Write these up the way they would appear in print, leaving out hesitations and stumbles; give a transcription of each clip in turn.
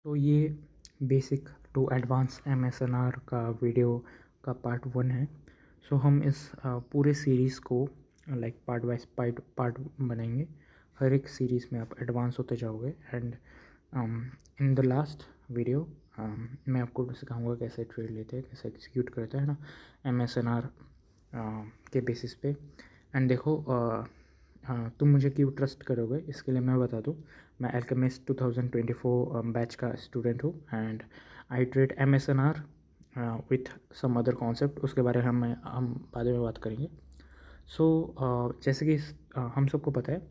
तो ये basic to advance एमएसएनआर का वीडियो का पार्ट 1 है। सो हम इस पूरे सीरीज़ को लाइक पार्ट वाइज पार्ट बनाएंगे। हर एक सीरीज़ में आप एडवांस होते जाओगे and in the last video मैं आपको सिखाऊंगा कैसे ट्रेड लेते हैं, कैसे एग्जीक्यूट करते हैं ना एमएसएनआर के बेसिस पे। एंड देखो तुम मुझे क्यों ट्रस्ट करोगे इसके लिए मैं बता दूँ। मैं अल्केमिस्ट 2024 बैच का स्टूडेंट हूँ and I trade MSNR with some other concept, उसके बारे में हम बाद में बात करेंगे। सो जैसे कि हम सबको पता है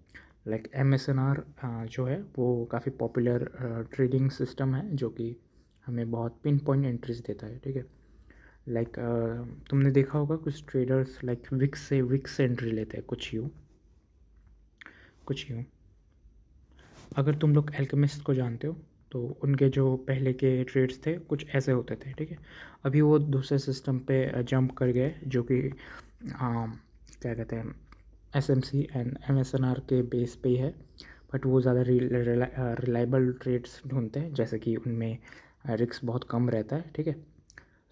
लाइक एमएसएनआर जो है वो काफ़ी पॉपुलर ट्रेडिंग सिस्टम है जो कि हमें बहुत पिन पॉइंट एंट्रीज देता है। ठीक है, लाइक तुमने देखा होगा कुछ ट्रेडर्स लाइक विक्स से एंट्री लेते हैं, कुछ यूँ। अगर तुम लोग एल्केमिस्ट को जानते हो तो उनके जो पहले के ट्रेड्स थे कुछ ऐसे होते थे। ठीक है, अभी वो दूसरे सिस्टम पे जंप कर गए जो कि क्या कहते हैं एसएमसी एंड एमएसएनआर के बेस पे ही है, बट वो ज़्यादा रिलायबल ट्रेड्स ढूंढते हैं जैसे कि उनमें रिस्क बहुत कम रहता है। ठीक है,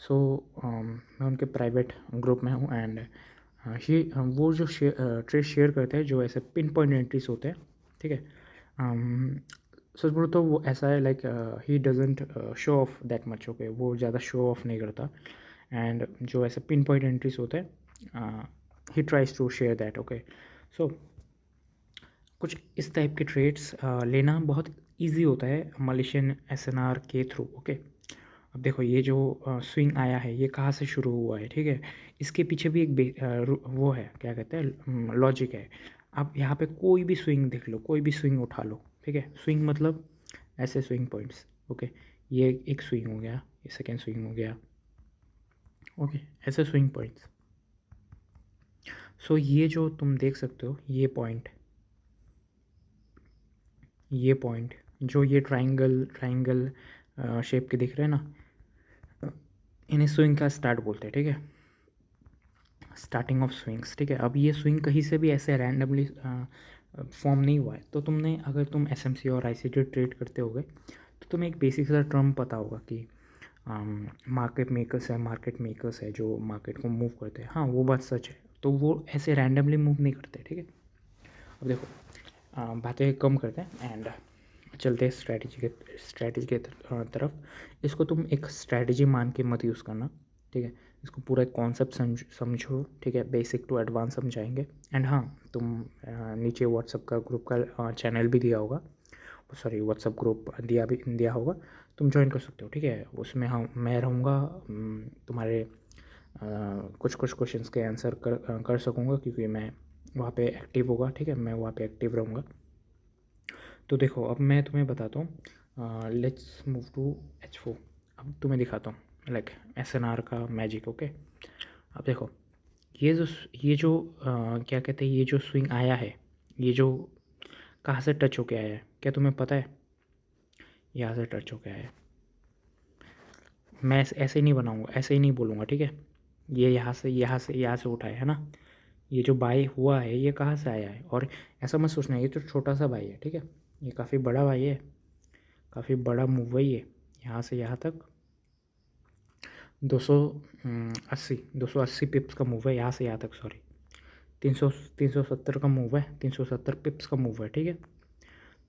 सो मैं उनके प्राइवेट ग्रुप में हूँ एंड वो जो ट्रेड शेयर करते हैं जो ऐसे पिन पॉइंट एंट्रीज होते हैं। ठीक है, सच बोलो तो वो ऐसा है like he doesn't show off that much. Okay, वो ज़्यादा शो ऑफ नहीं करता एंड जो ऐसे पिन पॉइंट एंट्रीज होते हैं he tries to share that. Okay, so कुछ इस टाइप के ट्रेड्स लेना बहुत इजी होता है मलेशियन एसएनआर के थ्रू। ओके, अब देखो ये जो स्विंग आया है ये कहाँ से शुरू हुआ है। ठीक है, इसके पीछे भी एक वो है, क्या कहते हैं, लॉजिक है। आप यहाँ पे कोई भी स्विंग देख लो, कोई भी स्विंग उठा लो। ठीक है, स्विंग मतलब ऐसे स्विंग पॉइंट्स। ओके, ये एक स्विंग हो गया, ये सेकेंड स्विंग हो गया। ओके, ऐसे स्विंग पॉइंट्स। सो ये जो तुम देख सकते हो ये पॉइंट जो ये ट्राइंगल शेप के दिख रहे हैं ना, इन्हें स्विंग का स्टार्ट बोलते हैं। ठीक है, स्टार्टिंग ऑफ स्विंग्स। ठीक है, अब ये स्विंग कहीं से भी ऐसे रैंडमली फॉर्म नहीं हुआ है। तो तुमने अगर तुम एसएमसी और आईसीटी ट्रेड करते होगे तो तुम्हें एक बेसिक सा टर्म पता होगा कि मार्केट मेकर्स है जो मार्केट को मूव करते हैं। हाँ, वो बात सच है, तो वो ऐसे रैंडमली मूव नहीं करते। ठीक है, अब देखो बातें कम करते हैं एंड चलते हैं स्ट्रैटेजी के तरफ। इसको तुम एक स्ट्रैटेजी मान के मत यूज़ करना। ठीक है, इसको पूरा एक कॉन्सेप्ट समझो। ठीक है, बेसिक टू एडवांस समझाएंगे एंड हाँ, तुम नीचे व्हाट्सअप का ग्रुप का चैनल भी दिया होगा, सॉरी व्हाट्सअप ग्रुप दिया होगा, तुम ज्वाइन कर सकते हो। ठीक है, उसमें हाँ मैं रहूँगा, तुम्हारे कुछ क्वेश्चंस के आंसर कर सकूँगा क्योंकि मैं वहाँ पे एक्टिव होगा। ठीक है, मैं वहाँ पे एक्टिव रहूँगा। तो देखो अब मैं तुम्हें बताता हूँ, लेट्स मूव टू H4। अब तुम्हें दिखाता हूँ लाइक एसएनआर का मैजिक। ओके, अब देखो ये जो क्या कहते हैं, ये जो स्विंग आया है ये जो कहाँ से टच होके आया है क्या तुम्हें पता है? यहाँ से टच होके आया है। मैं ऐसे ही नहीं बनाऊँगा, ऐसे ही नहीं बोलूँगा। ठीक है, ये यहाँ से उठाया है ना, ये जो बाई हुआ है ये कहाँ से आया है, और ऐसा मत सोचना ये तो छोटा सा बाई है। ठीक है, ये काफ़ी बड़ा बाई है, काफ़ी बड़ा मूव है ये। यहाँ से यहाँ तक 280 पिप्स का मूव है, यहाँ से यहाँ तक, सॉरी 370 का मूव है, 370 पिप्स का मूव है। ठीक है,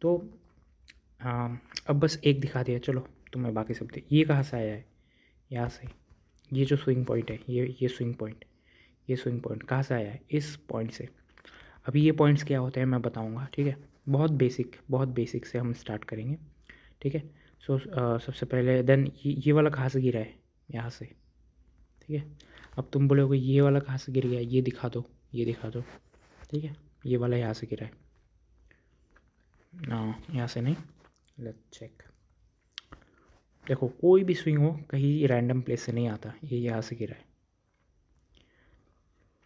तो अब बस एक दिखा दिया, चलो तुम्हें बाकी सब ये कहाँ से आया है, यहाँ से। ये जो स्विंग पॉइंट है ये स्विंग पॉइंट कहाँ से आया है? इस पॉइंट से। अभी ये पॉइंट्स क्या होते हैं मैं बताऊंगा। ठीक है, बहुत बेसिक से हम स्टार्ट करेंगे। ठीक है, सो सबसे पहले देन ये वाला कहाँ से गिरा है? यहाँ से। ठीक है, अब तुम बोलोगे ये वाला कहाँ से गिर गया, ये दिखा दो। ठीक है, ये वाला यहाँ से गिरा है ना, यहाँ से नहीं। Let's check. देखो कोई भी स्विंग हो कहीं रैंडम प्लेस से नहीं आता, ये यहाँ से गिरा है,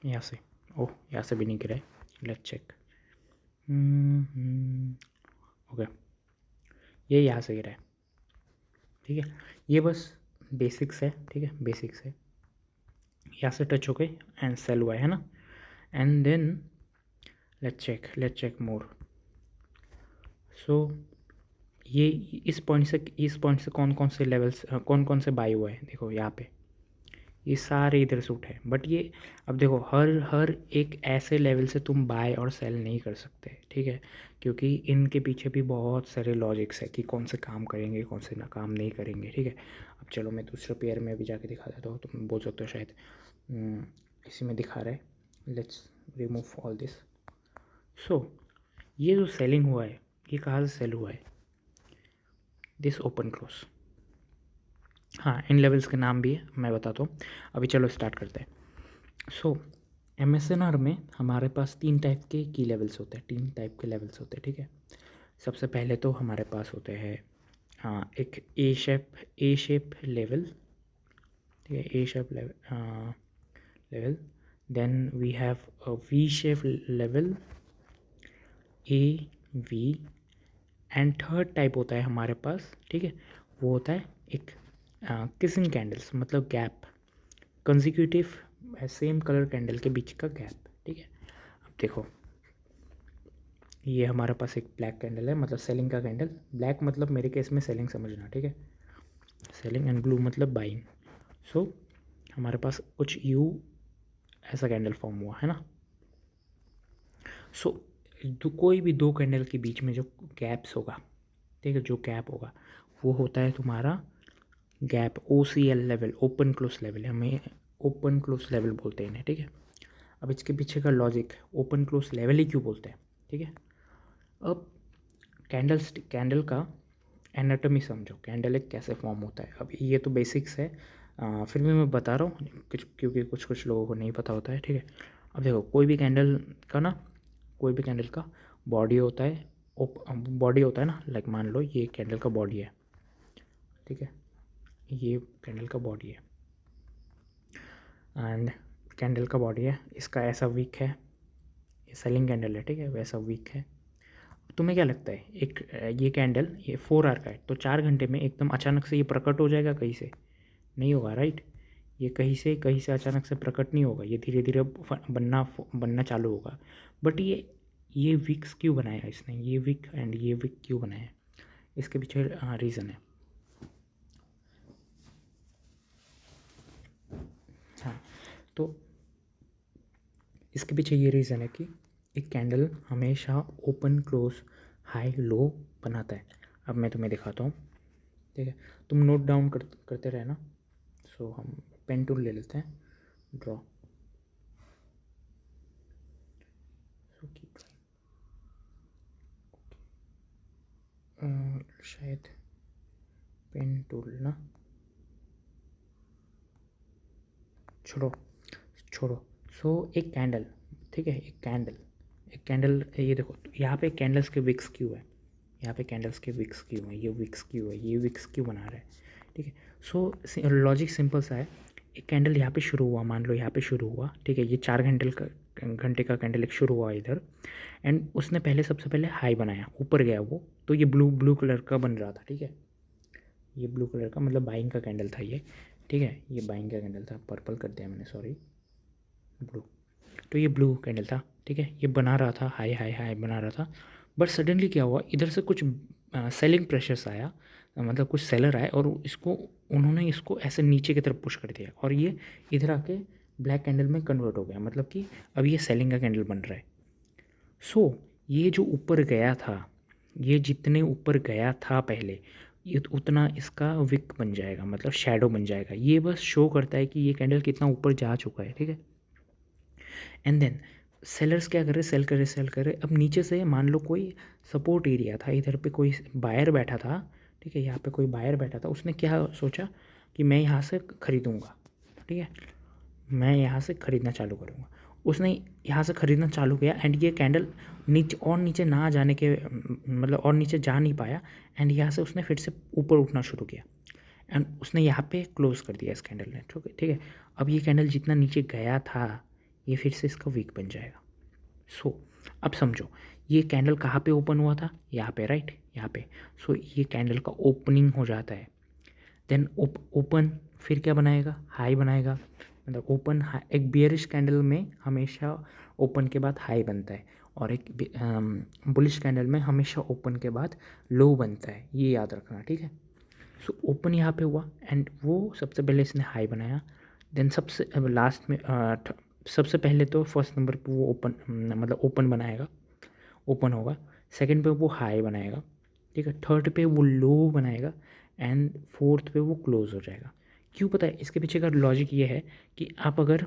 यहाँ से। ओह, यहाँ से भी नहीं गिरा है। Let's check. ओके, ये यहाँ से गिरा है। ठीक है, ये बस बेसिक्स है। ठीक है, बेसिक्स है, यहाँ से टच हो गए एंड सेल हुआ है ना। एंड देन लेट्स चेक मोर। सो ये इस पॉइंट से कौन कौन से लेवल्स कौन कौन से बाई हुआ है, देखो यहाँ पे ये सारे इधर से उठे, बट ये अब देखो हर एक ऐसे लेवल से तुम बाय और सेल नहीं कर सकते, ठीक है, क्योंकि इनके पीछे भी बहुत सारे लॉजिक्स है कि कौन से काम करेंगे कौन से ना काम नहीं करेंगे, ठीक है। अब चलो मैं दूसरे पेयर में भी जाके दिखा देता हूँ, तुम बोल सकते हो शायद इसी में दिखा रहा है। Let's remove all this. So ये जो सेलिंग हुआ है ये कहाँ से सेल हुआ है, दिस ओपन क्लोज। हाँ, इन लेवल्स के नाम भी है, मैं बताता हूँ। अभी चलो स्टार्ट करते हैं। सो MSNR में हमारे पास 3 टाइप के की लेवल्स होते हैं, 3 टाइप के लेवल्स होते हैं, ठीक है। सबसे पहले तो हमारे पास होते हैं एक ए शेप लेवल, ठीक है, A shape level. Then we have a V shape level, V. And third type होता है हमारे पास, ठीक है, वो होता है एक किसिंग कैंडल्स, मतलब gap, consecutive same colour candle के बीच का गैप, ठीक है। अब देखो ये हमारे पास एक ब्लैक कैंडल है, मतलब सेलिंग का कैंडल। ब्लैक मतलब मेरे केस में सेलिंग समझना, ठीक है, सेलिंग, एंड ब्लू मतलब बाइंग। सो हमारे पास कुछ यू ऐसा कैंडल फॉर्म हुआ है ना। सो कोई भी दो कैंडल के बीच में जो गैप्स होगा, ठीक है, जो गैप होगा वो होता है तुम्हारा gap, OCL level, open close level, हमें ओपन क्लोज लेवल बोलते हैं इन्हें, ठीक है। अब इसके पीछे का लॉजिक, ओपन क्लोज लेवल ही क्यों बोलते हैं, ठीक है। अब कैंडल का एनाटॉमी समझो, कैंडल एक कैसे फॉर्म होता है। अब ये तो बेसिक्स है, फिर भी मैं बता रहा हूँ कुछ, क्योंकि कुछ लोगों को नहीं पता होता है, ठीक है। अब देखो कोई भी कैंडल का बॉडी होता है, बॉडी होता है ना, लाइक मान लो ये कैंडल का बॉडी है, ठीक है, ये कैंडल का बॉडी है, एंड कैंडल का बॉडी है, इसका ऐसा विक है, ये सेलिंग कैंडल है, ठीक है, वैसा विक है। तुम्हें क्या लगता है एक ये कैंडल ये 4 आवर का है, तो 4 घंटे में एकदम अचानक से ये प्रकट हो जाएगा कहीं से? नहीं होगा, राइट। ये कहीं से अचानक से प्रकट नहीं होगा, ये धीरे धीरे बनना चालू होगा। बट ये विक्स क्यों बनाया इसने, ये विक एंड ये विक क्यों बनाया, इसके पीछे रीज़न है। हाँ, तो इसके पीछे ये रीज़न है कि एक कैंडल हमेशा ओपन क्लोज हाई लो बनाता है। अब मैं तुम्हें दिखाता हूँ, ठीक है, तुम नोट डाउन करते रहना। सो हम पेन टूल ले लेते हैं, ड्रॉ। शायद पेन टूल ना, छोड़ो। सो एक कैंडल, ठीक है, एक कैंडल ये देखो, यहाँ पे कैंडल्स के विक्स क्यों है, यहाँ पे कैंडल्स के विक्स क्यों है, ये विक्स क्यों है, ये विक्स क्यों बना रहा है, ठीक है। सो लॉजिक सिंपल सा है, एक कैंडल यहाँ पे शुरू हुआ, मान लो यहाँ पे शुरू हुआ, ठीक है, ये 4 घंटे का कैंडल एक शुरू हुआ इधर, एंड उसने सबसे पहले हाई बनाया, ऊपर गया वो, तो ये ब्लू कलर का बन रहा था, ठीक है, ये ब्लू कलर का मतलब बाइंग का कैंडल था ये, ठीक है, ये बाइंग का कैंडल था, पर्पल कर दिया मैंने, सॉरी, ब्लू। तो ये ब्लू कैंडल था, ठीक है, ये बना रहा था हाई हाई हाई बना रहा था। बट सडनली क्या हुआ, इधर से कुछ सेलिंग प्रेशर्स आया, मतलब कुछ सेलर आए और उन्होंने इसको ऐसे नीचे की तरफ पुश कर दिया, और ये इधर आके ब्लैक कैंडल में कन्वर्ट हो गया, मतलब कि अब ये सेलिंग का कैंडल बन रहा है। सो ये जो ऊपर गया था, ये जितने ऊपर गया था पहले, ये उतना इसका विक बन जाएगा, मतलब शैडो बन जाएगा। ये बस शो करता है कि ये कैंडल कितना ऊपर जा चुका है, ठीक है। एंड देन सेलर्स क्या कर रहे, सेल कर रहे। अब नीचे से मान लो कोई सपोर्ट एरिया था, इधर पे कोई बायर बैठा था, ठीक है, यहाँ पे कोई बायर बैठा था, उसने क्या सोचा कि मैं यहाँ से खरीदूँगा, ठीक है, मैं यहाँ से ख़रीदना चालू करूँगा। उसने यहाँ से ख़रीदना चालू किया, एंड ये कैंडल नीचे ना जाने के मतलब और नीचे जा नहीं पाया, एंड यहाँ से उसने फिर से ऊपर उठना शुरू किया, एंड उसने यहाँ पे क्लोज़ कर दिया इस कैंडल ने, ठीक है। अब ये कैंडल जितना नीचे गया था, ये फिर से इसका वीक बन जाएगा। सो अब समझो, ये कैंडल कहाँ पे ओपन हुआ था, यहाँ पे, राइट, यहाँ पे। सो ये कैंडल का ओपनिंग हो जाता है, देन ओपन, फिर क्या बनाएगा, हाई बनाएगा, मतलब ओपन हाई। एक बियरिश कैंडल में हमेशा ओपन के बाद हाई बनता है, और एक बुलिश कैंडल में हमेशा ओपन के बाद लो बनता है, ये याद रखना, ठीक है। सो ओपन यहाँ पे हुआ एंड वो सबसे पहले इसने हाई बनाया, देन सबसे लास्ट में सबसे पहले तो फर्स्ट नंबर पे वो ओपन मतलब ओपन बनाएगा, ओपन होगा, सेकंड पे वो हाई बनाएगा, ठीक है, थर्ड पे वो लो बनाएगा एंड फोर्थ पे वो क्लोज हो जाएगा। क्यों पता है? इसके पीछे का लॉजिक ये है कि आप अगर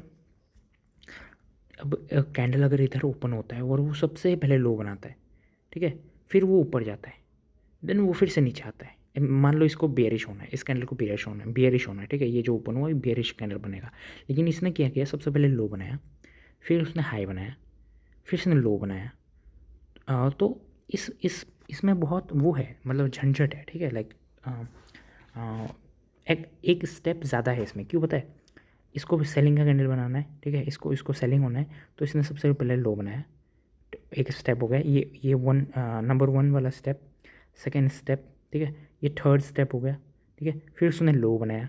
अब कैंडल अगर इधर ओपन होता है और वो सबसे पहले लो बनाता है, ठीक है, फिर वो ऊपर जाता है, देन वो फिर से नीचे आता है। मान लो इसको बेयरिश होना है, इस कैंडल को बेयरिश होना है, ठीक है, ये जो ओपन हुआ ये बेयरिश कैंडल बनेगा। लेकिन इसने क्या किया, सबसे पहले लो बनाया, फिर उसने हाई बनाया, फिर उसने लो बनाया। तो इसमें बहुत वो है, मतलब झंझट है, ठीक है, लाइक एक स्टेप ज़्यादा है इसमें। क्यों पता है? इसको सेलिंग का कैंडल बनाना है, ठीक है, इसको सेलिंग होना है, तो इसने सबसे पहले लो बनाया, एक स्टेप हो गया, ये नंबर 1 वाला स्टेप, सेकेंड स्टेप, ठीक है, ये थर्ड स्टेप हो गया, ठीक है, फिर उसने लो बनाया,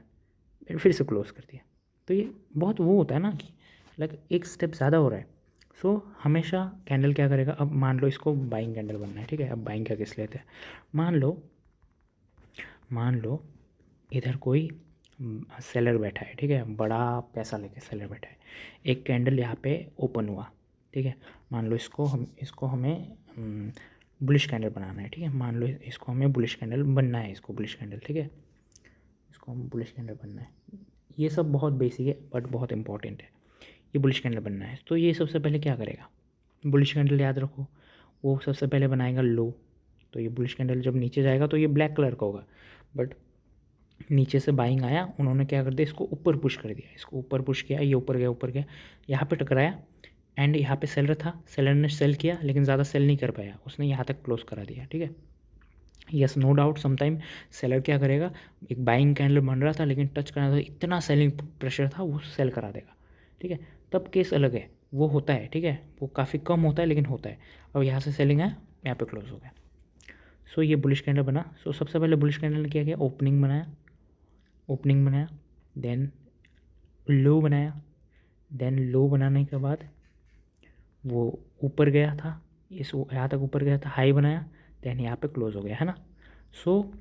फिर से क्लोज कर दिया। तो ये बहुत वो होता है ना कि लाइक एक स्टेप ज़्यादा हो रहा है। सो हमेशा कैंडल क्या करेगा, अब मान लो इसको बाइंग कैंडल बनना है, ठीक है, अब बाइंग का किस लेते हैं, मान लो इधर कोई सेलर बैठा है, ठीक है, बड़ा पैसा लेके सेलर बैठा है, एक कैंडल यहाँ पे ओपन हुआ, ठीक है, मान लो इसको हमें बुलिश कैंडल बनाना है, ठीक है, मान लो इसको हमें बुलिश कैंडल बनना है, इसको बुलिश कैंडल, ठीक है, इसको हम बुलिश कैंडल बनना है। ये सब बहुत बेसिक है बट बहुत इंपॉर्टेंट है। ये बुलिश कैंडल बनना है, तो ये सबसे पहले क्या करेगा, बुलिश कैंडल याद रखो, वो सबसे पहले बनाएगा लो। तो ये बुलिश कैंडल जब नीचे जाएगा तो ये ब्लैक कलर का होगा, बट नीचे से बाइंग आया, उन्होंने क्या कर दिया, इसको ऊपर पुश कर दिया, इसको ऊपर पुश किया, ये ऊपर गया, यहाँ पे टकराया एंड यहाँ पे सेलर था, सेलर ने सेल किया लेकिन ज़्यादा सेल नहीं कर पाया, उसने यहाँ तक क्लोज करा दिया, ठीक है। Yes, no doubt sometime seller क्या करेगा, एक बाइंग कैंडल बन रहा था लेकिन टच करना था, इतना सेलिंग प्रेशर था, वो सेल करा देगा, ठीक है, तब केस अलग है, वो होता है, ठीक है, वो काफ़ी कम होता है लेकिन होता है। अब यहाँ से सेलिंग है, यहाँ पे क्लोज हो गया। सो ये बुलिश कैंडल बना। सो सबसे पहले बुलिश कैंडल ने क्या किया, ओपनिंग बनाया, देन लो बनाया, देन लो बनाने के बाद वो ऊपर गया था, इस यहाँ तक ऊपर गया था, हाई बनाया, देन यहाँ पे क्लोज हो गया, है ना। सो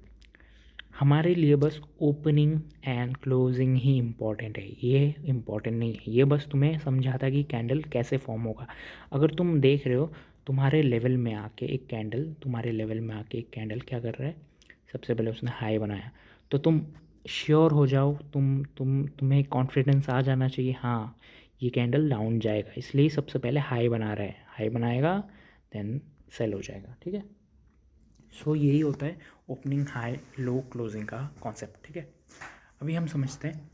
हमारे लिए बस opening and closing he important है, ये इम्पॉर्टेंट नहीं है, ये बस तुम्हें समझाता कि कैंडल कैसे फॉर्म होगा। अगर तुम देख रहे हो तुम्हारे लेवल में आके एक कैंडल क्या कर रहा है, सबसे पहले उसने हाई बनाया, तो तुम श्योर हो जाओ, तुम्हें कॉन्फिडेंस आ जाना चाहिए, हाँ ये कैंडल डाउन जाएगा, इसलिए सबसे पहले हाई बना रहा है, हाई बनाएगा देन सेल हो जाएगा, ठीक है। सो यही होता है ओपनिंग, हाई, लो, क्लोजिंग का कॉन्सेप्ट, ठीक है। अभी हम समझते हैं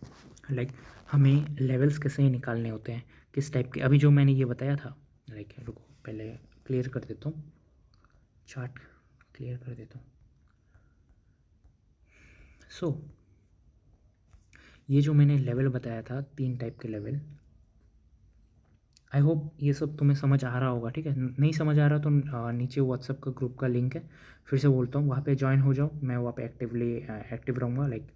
लाइक हमें लेवल्स कैसे निकालने होते हैं, किस टाइप के। अभी जो मैंने ये बताया था, लाइक रुको पहले क्लियर कर देता हूँ, चार्ट क्लियर कर देता हूँ। सो ये जो मैंने लेवल बताया था, 3 टाइप के लेवल, आई होप ये सब तुम्हें समझ आ रहा होगा, ठीक है। नहीं समझ आ रहा तो नीचे व्हाट्सएप का ग्रुप का लिंक है, फिर से बोलता हूँ, वहाँ पे ज्वाइन हो जाओ, मैं वहाँ पे एक्टिव रहूँगा, लाइक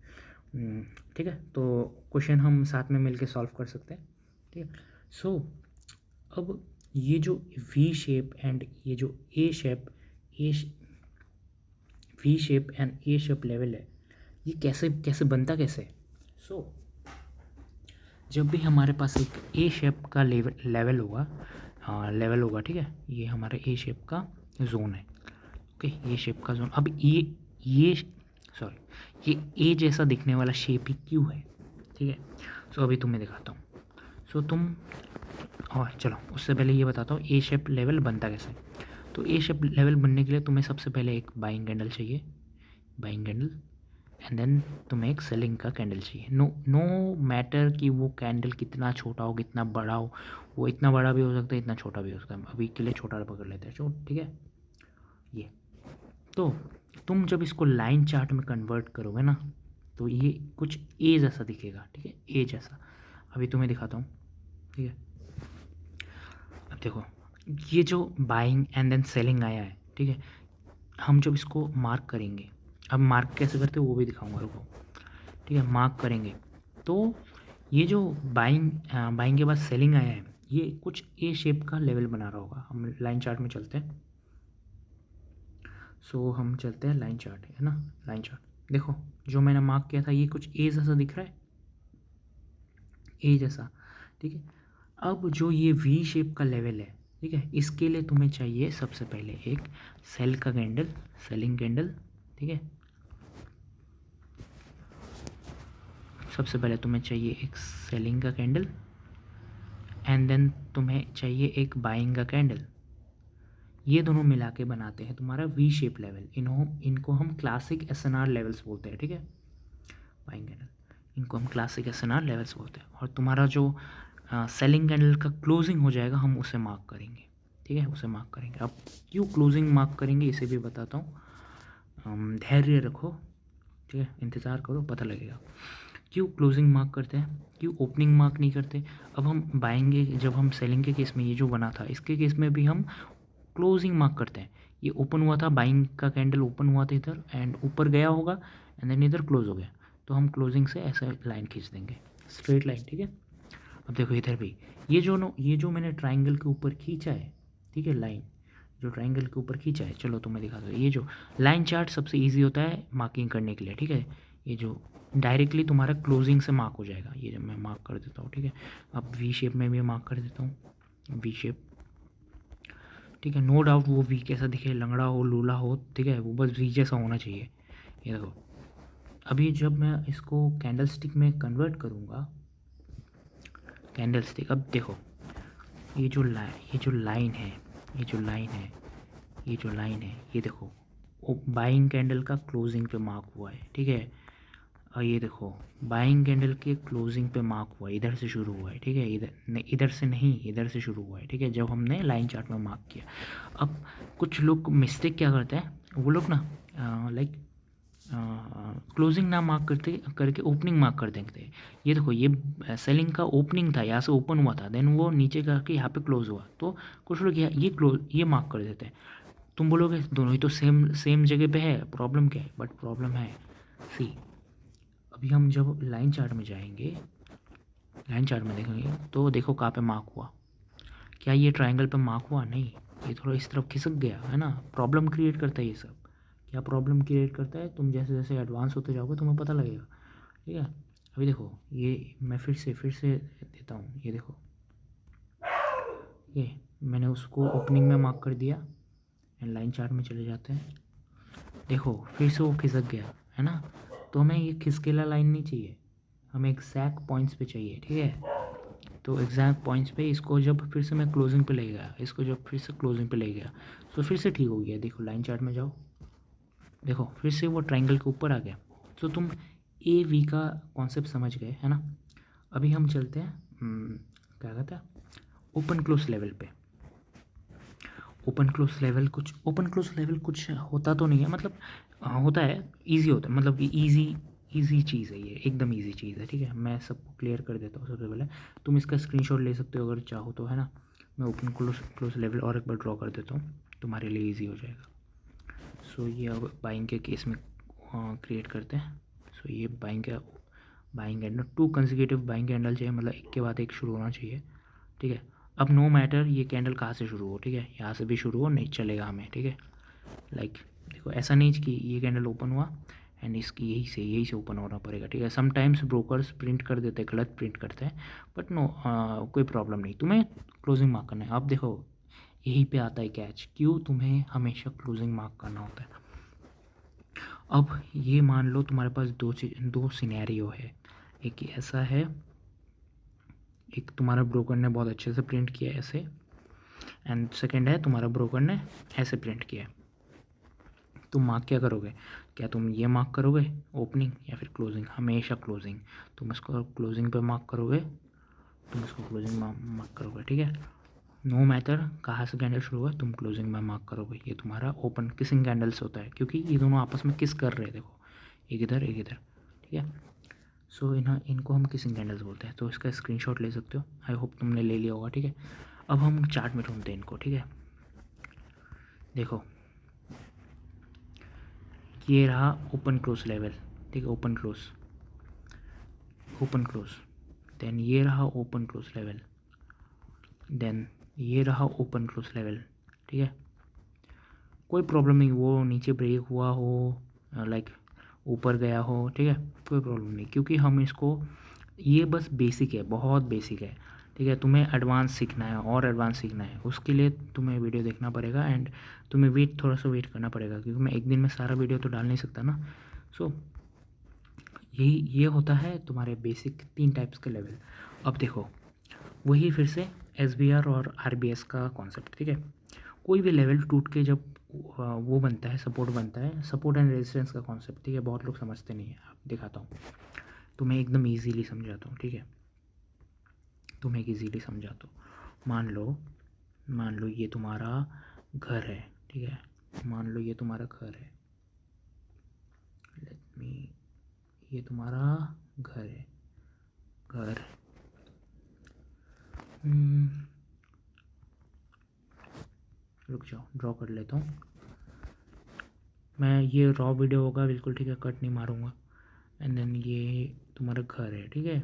ठीक है। तो क्वेश्चन हम साथ में मिलके सॉल्व कर सकते हैं, ठीक है। सो अब ये जो वी शेप एंड ये जो V shape and A shape level है, ये कैसे बनता कैसे। सो जब भी हमारे पास एक ए शेप का लेवल होगा, ठीक है, ये हमारा ए शेप का जोन है, ओके, ये शेप का जोन। अब ये सॉरी ये ए जैसा दिखने वाला शेप ही क्यों है, ठीक है। सो अभी तुम्हें दिखाता हूँ। सो और चलो उससे पहले ये बताता हूँ ए शेप लेवल बनता कैसे। तो ए शेप लेवल बनने के लिए तुम्हें सबसे पहले एक बाइंग कैंडल चाहिए, एंड देन तुम्हें एक सेलिंग का कैंडल चाहिए। नो मैटर कि वो कैंडल कितना छोटा हो कितना बड़ा हो, वो इतना बड़ा भी हो सकता है इतना छोटा भी हो सकता है, अभी के लिए छोटा पकड़ लेते हैं, ठीक है। ये तो तुम जब इसको लाइन चार्ट में कन्वर्ट करोगे ना, तो ये कुछ ए जैसा दिखेगा, ठीक है, ए जैसा। अभी तुम्हें दिखाता हूँ, ठीक है। अब देखो ये जो बाइंग एंड देन सेलिंग आया है, ठीक है, हम जब इसको मार्क करेंगे, अब मार्क कैसे करते हो वो भी दिखाऊंगा, रुको, ठीक है। मार्क करेंगे तो ये जो बाइंग के बाद सेलिंग आया है, ये कुछ ए शेप का लेवल बना रहा होगा। हम लाइन चार्ट में चलते हैं। सो हम चलते हैं लाइन चार्ट, है ना, लाइन चार्ट। देखो जो मैंने मार्क किया था ये कुछ ए जैसा दिख रहा है, ए जैसा, ठीक है। अब जो ये वी शेप का लेवल है, ठीक है, इसके लिए तुम्हें चाहिए सबसे पहले एक सेल का कैंडल, सेलिंग कैंडल, ठीक है। सबसे पहले तुम्हें चाहिए एक सेलिंग का कैंडल एंड देन तुम्हें चाहिए एक बाइंग का कैंडल। ये दोनों मिला के बनाते हैं तुम्हारा वी शेप लेवल। इनको हम क्लासिक एसएनआर लेवल्स बोलते हैं, ठीक है, बाइंग कैंडल, इनको हम क्लासिक एसएनआर लेवल्स बोलते हैं। और तुम्हारा जो सेलिंग कैंडल का क्लोजिंग हो जाएगा हम उसे मार्क करेंगे, ठीक है, उसे मार्क करेंगे। अब क्यों क्लोजिंग मार्क करेंगे इसे भी बताता हूँ, धैर्य रखो, ठीक है, इंतज़ार करो, पता लगेगा क्यों क्लोजिंग मार्क करते हैं, क्यों ओपनिंग मार्क नहीं करते। अब हम बाएंगे, जब हम सेलिंग के केस में ये जो बना था इसके केस में भी हम क्लोजिंग मार्क करते हैं। ये ओपन हुआ था, बाइंग का कैंडल ओपन हुआ था इधर एंड ऊपर गया होगा एंड देन इधर क्लोज हो गया, तो हम क्लोजिंग से ऐसा लाइन खींच देंगे, स्ट्रेट लाइन, ठीक है। अब देखो इधर भी ये जो मैंने ट्राइंगल के ऊपर खींचा है, ठीक है, लाइन जो ट्राइंगल के ऊपर खींचा है, चलो तुम्हें दिखा दो। ये जो लाइन चार्ट सबसे ईजी होता है मार्किंग करने के लिए, ठीक है। ये जो डायरेक्टली तुम्हारा क्लोजिंग से मार्क हो जाएगा, ये जब मैं मार्क कर देता हूँ, ठीक है। अब वी शेप में भी मार्क कर देता हूँ, वी शेप, ठीक है। नो डाउट वो वी कैसा दिखे, लंगड़ा हो, लूला हो, ठीक है, वो बस वी जैसा होना चाहिए। ये देखो अभी जब मैं इसको कैंडल स्टिक में कन्वर्ट करूँगा, कैंडल स्टिक, अब देखो ये जो लाइन है, ये जो लाइन है, ये जो लाइन है, ये देखो बाइंग कैंडल का क्लोजिंग पे मार्क हुआ है, ठीक है। और ये देखो बाइंग कैंडल के क्लोजिंग पे मार्क हुआ है, इधर से शुरू हुआ है, ठीक है, इधर से नहीं, इधर से शुरू हुआ है, ठीक है, जब हमने लाइन चार्ट में मार्क किया। अब कुछ लोग मिस्टेक क्या करते हैं, वो लोग ना लाइक क्लोजिंग ना मार्क करके ओपनिंग मार्क कर देंगे। ये देखो ये सेलिंग का ओपनिंग था, यहाँ से ओपन हुआ था, देन वो नीचे करके यहाँ पे क्लोज हुआ, तो कुछ लोग ये मार्क कर देते हैं। तुम बोलोगे दोनों ही तो सेम सेम जगह पे है, प्रॉब्लम क्या है, बट प्रॉब्लम है, सी अभी हम जब लाइन चार्ट में जाएंगे, लाइन चार्ट में देखेंगे तो देखो कहाँ पे मार्क हुआ, क्या ये ट्राइंगल पे मार्क हुआ, नहीं, ये थोड़ा इस तरफ खिसक गया, है ना, प्रॉब्लम क्रिएट करता है ये सब। क्या प्रॉब्लम क्रिएट करता है, तुम जैसे जैसे एडवांस होते जाओगे तुम्हें पता लगेगा, ठीक है। अभी देखो ये मैं फिर से देता हूँ, ये देखो ये मैंने उसको ओपनिंग में मार्क कर दिया एंड लाइन चार्ट में चले जाते हैं, देखो फिर से वो खिसक गया, है ना। तो हमें ये खिसकेला लाइन नहीं चाहिए, हमें एग्जैक्ट पॉइंट्स पे चाहिए, ठीक है। तो एग्जैक्ट पॉइंट्स पे इसको जब फिर से मैं क्लोजिंग पे ले गया, इसको जब फिर से क्लोजिंग पे ले गया तो फिर से ठीक हो गया। देखो लाइन चार्ट में जाओ, देखो फिर से वो ट्राइंगल के ऊपर आ गया। तो तुम ए वी का कॉन्सेप्ट समझ गए, है ना। अभी हम चलते हैं क्या कहता है ओपन क्लोज लेवल पे। ओपन क्लोज लेवल कुछ होता तो नहीं है, मतलब होता है, इजी होता है, मतलब इजी चीज़ है, ये एकदम इजी चीज़ है, ठीक है। मैं सबको क्लियर कर देता हूँ सबसे पहले, तुम इसका स्क्रीनशॉट ले सकते हो अगर चाहो तो, है ना। मैं ओपन क्लोज लेवल और एक बार ड्रॉ कर देता हूँ, तुम्हारे लिए इजी हो जाएगा। सो ये अब बाइंग के केस में क्रिएट करते हैं। सो ये buying candle 2 consecutive buying candle चाहिए, मतलब एक के बाद एक शुरू होना चाहिए, ठीक है। अब नो मैटर ये कैंडल कहाँ से शुरू हो, ठीक है, यहाँ से भी शुरू हो नहीं चलेगा हमें, ठीक है। लाइक देखो ऐसा नहीं कि ये कैंडल ओपन हुआ एंड इसकी यही से ओपन होना पड़ेगा, ठीक है। समटाइम्स ब्रोकर्स प्रिंट कर देते हैं, गलत प्रिंट करते हैं, बट नो कोई प्रॉब्लम नहीं, तुम्हें क्लोजिंग मार्क करना है। अब देखो यहीं पे आता है कैच, क्यों तुम्हें हमेशा क्लोजिंग मार्क करना होता है। अब ये मान लो तुम्हारे पास दो सिनेरियो है, एक ऐसा है, एक तुम्हारा ब्रोकर ने बहुत अच्छे से प्रिंट किया है ऐसे, एंड सेकंड है तुम्हारा ब्रोकर ने ऐसे प्रिंट किया है। तुम मार्क क्या करोगे, क्या तुम ये मार्क करोगे ओपनिंग या फिर क्लोजिंग, हमेशा क्लोजिंग। तुम इसको क्लोजिंग पे मार्क करोगे, तुम इसको क्लोजिंग मार्क करोगे, ठीक है। नो मैटर कहाँ से कैंडल शुरू हुआ तुम क्लोजिंग में मार्क करोगे। ये तुम्हारा ओपन किसिंग कैंडल्स होता है, क्योंकि ये दोनों आपस में किस कर रहे हैं, देखो एक इधर एक इधर, ठीक है। सो इनको हम किसिंग कैंडल्स बोलते हैं। तो इसका स्क्रीनशॉट ले सकते हो, आई होप तुमने ले लिया होगा, ठीक है। अब हम चार्ट में ढूंढते हैं इनको, ठीक है। देखो ये रहा ओपन क्लोज लेवल, ठीक है, ओपन क्लोज, देन ये रहा ओपन क्लोज लेवल, देन ये रहा ओपन क्लोज लेवल, ठीक है। कोई प्रॉब्लम नहीं, वो नीचे ब्रेक हुआ हो, लाइक ऊपर गया हो, ठीक है, कोई प्रॉब्लम नहीं, क्योंकि हम इसको, ये बस बेसिक है, बहुत बेसिक है, ठीक है। तुम्हें एडवांस सीखना है और एडवांस सीखना है, उसके लिए तुम्हें वीडियो देखना पड़ेगा एंड तुम्हें थोड़ा सा वेट करना पड़ेगा, क्योंकि मैं एक दिन में सारा वीडियो तो डाल नहीं सकता ना। सो ये होता है तुम्हारे बेसिक 3 टाइप्स के लेवल। अब देखो वही फिर से SBR और RBS का कॉन्सेप्ट, ठीक है। कोई भी लेवल टूट के जब वो बनता है, सपोर्ट बनता है, सपोर्ट एंड रेजिस्टेंस का कॉन्सेप्ट, ठीक है, बहुत लोग समझते नहीं है। आप दिखाता हूँ तुम्हें, एकदम ईजीली समझाता हूँ, ठीक है, तुम्हें एक ईजीली समझाता हूँ। मान लो ये तुम्हारा घर है, ठीक है, मान लो ये तुम्हारा घर है, ये तुम्हारा घर है, घर, रुक जाओ ड्रॉ कर लेता हूँ मैं, ये रॉ वीडियो होगा बिल्कुल, ठीक है, कट नहीं मारूंगा। एंड देन ये तुम्हारा घर है, ठीक है,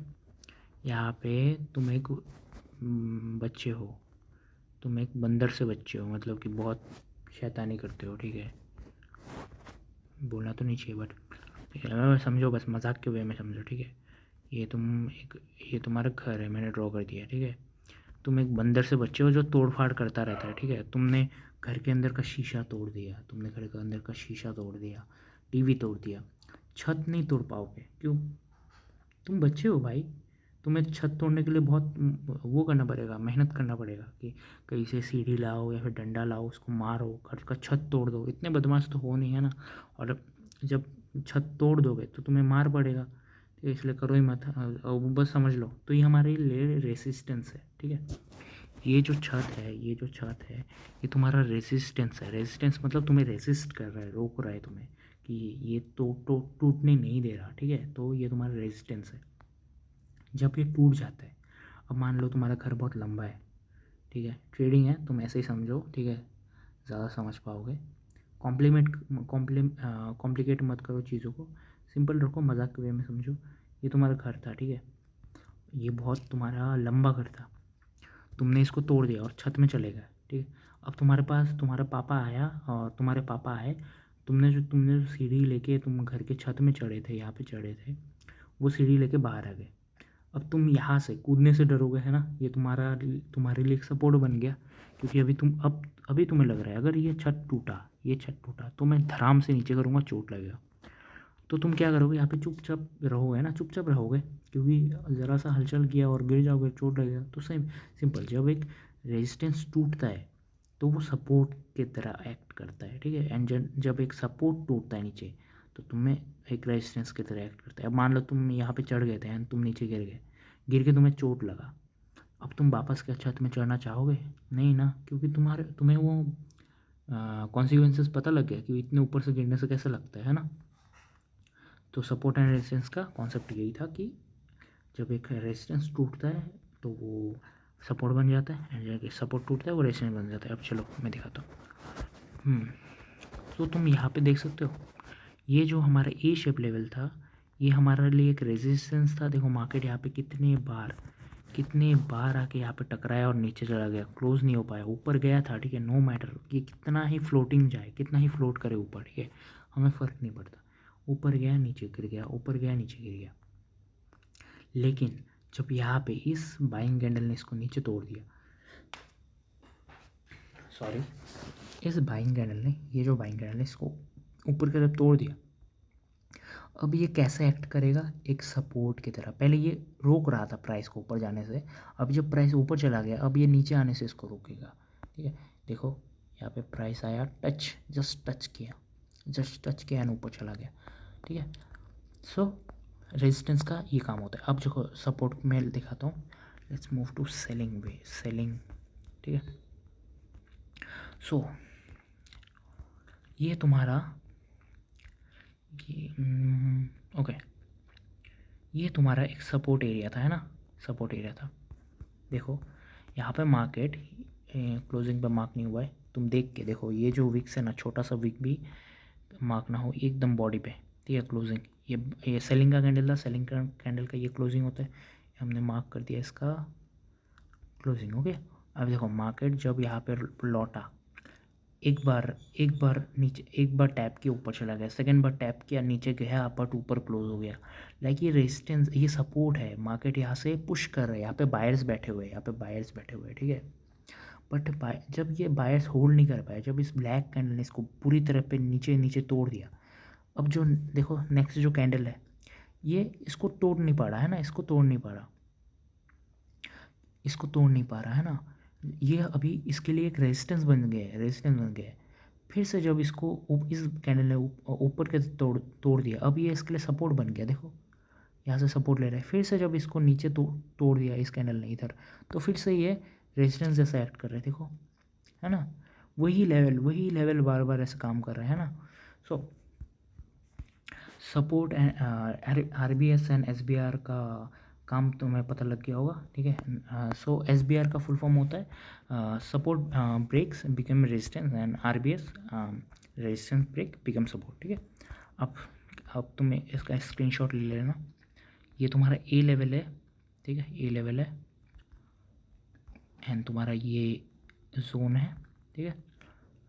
यहाँ पे तुम एक बच्चे हो, तुम एक बंदर से बच्चे हो, मतलब कि बहुत शैतानी करते हो, ठीक है, बोलना तो नहीं चाहिए बट ठीक है, समझो, बस मजाक के वे में समझो, ठीक है। ये तुम्हारा घर है, मैंने ड्रॉ कर दिया, ठीक है। तुम एक बंदर से बच्चे हो जो तोड़ फाड़ करता रहता है, ठीक है। तुमने घर के अंदर का शीशा तोड़ दिया, तुमने घर के अंदर का शीशा तोड़ दिया, टीवी तोड़ दिया, छत नहीं तोड़ पाओगे, क्यों? तुम बच्चे हो भाई, तुम्हें छत तोड़ने के लिए बहुत वो करना पड़ेगा, मेहनत करना पड़ेगा कि कहीं से सीढ़ी लाओ या फिर डंडा लाओ, उसको मारो, घर का छत तोड़ दो। इतने बदमाश तो हो नहीं, है ना। और जब छत तोड़ दोगे तो तुम्हें मार पड़ेगा, ठीक है, इसलिए करो ही मत। वो बस समझ लो, तो ये हमारे लिए रेसिस्टेंस है, ठीक है। ये जो छत है ये तुम्हारा रेसिस्टेंस है। रेसिस्टेंस मतलब तुम्हें रेसिस्ट कर रहा है, रोक रहा है तुम्हें, कि ये तो टूटने नहीं दे रहा, ठीक है, तो ये तुम्हारा रेजिस्टेंस है। जब ये टूट जाता है, अब मान लो तुम्हारा घर बहुत लंबा है, ठीक है, ट्रेडिंग है, तुम ऐसे ही समझो, ठीक है, ज़्यादा समझ पाओगे। कॉम्प्लिकेट मत करो चीज़ों को, सिंपल रखो, मजाक के वे में समझो। ये तुम्हारा घर था, ठीक है, ये बहुत तुम्हारा लंबा घर था, तुमने इसको तोड़ दिया और छत में चले गए, ठीक है। अब तुम्हारे पास तुम्हारा पापा आया, और तुम्हारे पापा आए, तुमने जो सीढ़ी लेके तुम घर के छत में चढ़े थे, यहाँ पे चढ़े थे, वो सीढ़ी लेके बाहर आ गए। अब तुम यहाँ से कूदने से डरोगे, है ना, ये तुम्हारे लिए एक सपोर्ट बन गया, क्योंकि अभी तुम्हें लग रहा है अगर ये छत टूटा तो मैं धराम से नीचे करूँगा, चोट लगेगा। तो तुम क्या करोगे, यहाँ पे चुपचाप रहोगे ना, चुपचाप रहोगे, क्योंकि ज़रा सा हलचल किया और गिर जाओगे, चोट लगेगा। तो सेम सिंपल, जब एक रेजिस्टेंस टूटता है तो वो सपोर्ट की तरह एक्ट करता है, ठीक है। एंड जब एक सपोर्ट टूटता है नीचे, तो तुम्हें एक रेजिस्टेंस की तरह एक्ट करता है। अब मान लो तुम यहाँ पे चढ़ गए थे एंड तुम नीचे गिर गए, गिर के तुम्हें चोट लगा, अब तुम वापस क्या छत में चढ़ना चाहोगे? नहीं ना, क्योंकि तुम्हें वो कॉन्सिक्वेंसेस पता लग गया कि इतने ऊपर से गिरने से कैसा लगता है ना। तो सपोर्ट एंड रेजिस्टेंस का कॉन्सेप्ट यही था कि जब एक रेजिस्टेंस टूटता है तो वो सपोर्ट बन जाता है, एंड जब सपोर्ट टूटता है वो रेजिस्टेंस बन जाता है। अब चलो मैं दिखाता हूँ। तो तुम यहाँ पे देख सकते हो, ये जो हमारा ए शेप लेवल था, ये हमारे लिए एक रेजिस्टेंस था। देखो मार्केट यहाँ पे कितने बार आके यहाँ पे टकराया और नीचे चला गया, क्लोज नहीं हो पाया, ऊपर गया था, ठीक है, नो मैटर ये कितना ही फ्लोटिंग जाए, कितना ही फ्लोट करे ऊपर, ठीक है, हमें फ़र्क नहीं पड़ता। ऊपर गया नीचे गिर गया, ऊपर गया नीचे गिर गया। लेकिन जब यहाँ पे इस बाइंग कैंडल ने इसको नीचे तोड़ दिया, सॉरी, इस बाइंग कैंडल ने, ये जो बाइंग कैंडल ने इसको ऊपर की तरफ तोड़ दिया, अब ये कैसे एक्ट करेगा, एक सपोर्ट की तरह। पहले ये रोक रहा था प्राइस को ऊपर जाने से, अब जब प्राइस ऊपर चला गया, अब ये नीचे आने से इसको रोकेगा, ठीक है। देखो यहाँ पे प्राइस आया, जस्ट टच किया एंड ऊपर चला गया, ठीक है। सो रेजिस्टेंस का ये काम होता है। अब देखो सपोर्ट में दिखाता हूँ, लेट्स मूव टू सेलिंग, ठीक है। सो ये तुम्हारा ओके, ये तुम्हारा एक सपोर्ट एरिया था, है ना, सपोर्ट एरिया था। देखो यहाँ पे मार्केट क्लोजिंग पे मार्क नहीं हुआ है, तुम देख के देखो, ये जो विक्स है ना, छोटा सा विक भी मार्क ना हो एकदम बॉडी पे, ठीक है। क्लोजिंग, ये सेलिंग का कैंडल था, सेलिंग का कैंडल का ये क्लोजिंग होता है, हमने मार्क कर दिया इसका क्लोजिंग, ओके। अब देखो मार्केट जब यहाँ पे लौटा, एक बार नीचे, एक बार टैप के ऊपर चला गया, सेकंड बार टैप किया नीचे गया, बट ऊपर क्लोज हो गया। लाइक ये रेजिस्टेंस, ये सपोर्ट है, मार्केट यहाँ से पुश कर रहा है, यहाँ पे बायर्स बैठे हुए हैं, यहाँ पे बायर्स बैठे हुए हैं, ठीक है। बट जब ये बायर्स होल्ड नहीं कर पाए, जब इस ब्लैक कैंडल ने इसको पूरी तरह पे नीचे नीचे तोड़ दिया, अब जो देखो नेक्स्ट जो कैंडल है, ये इसको तोड़ नहीं पा रहा है ना, इसको तोड़ नहीं पा रहा, इसको तोड़ नहीं पा रहा है ना, ये अभी इसके लिए एक रेजिस्टेंस बन गया है, रेजिस्टेंस बन गया है। फिर से जब इसको इस कैंडल ने ऊपर के तोड़ दिया, अब ये इसके लिए सपोर्ट बन गया, देखो यहाँ से सपोर्ट ले रहा है। फिर से जब इसको नीचे तोड़ दिया इस कैंडल ने इधर, तो फिर से ये रेजिस्टेंस जैसा एक्ट कर रहे हैं, देखो, है ना। वही लेवल बार बार ऐसे काम कर रहे हैं ना। So support and RBS and SBR का काम तुम्हें पता लग गया होगा, ठीक है। सो SBR का फुल फॉर्म होता है support breaks become resistance, and RBS resistance break become support, ठीक है। अब तुम्हें इसका स्क्रीनशॉट ले लेना। ये तुम्हारा A लेवल है, ठीक है, A लेवल है, एंड तुम्हारा ये जोन है, ठीक है,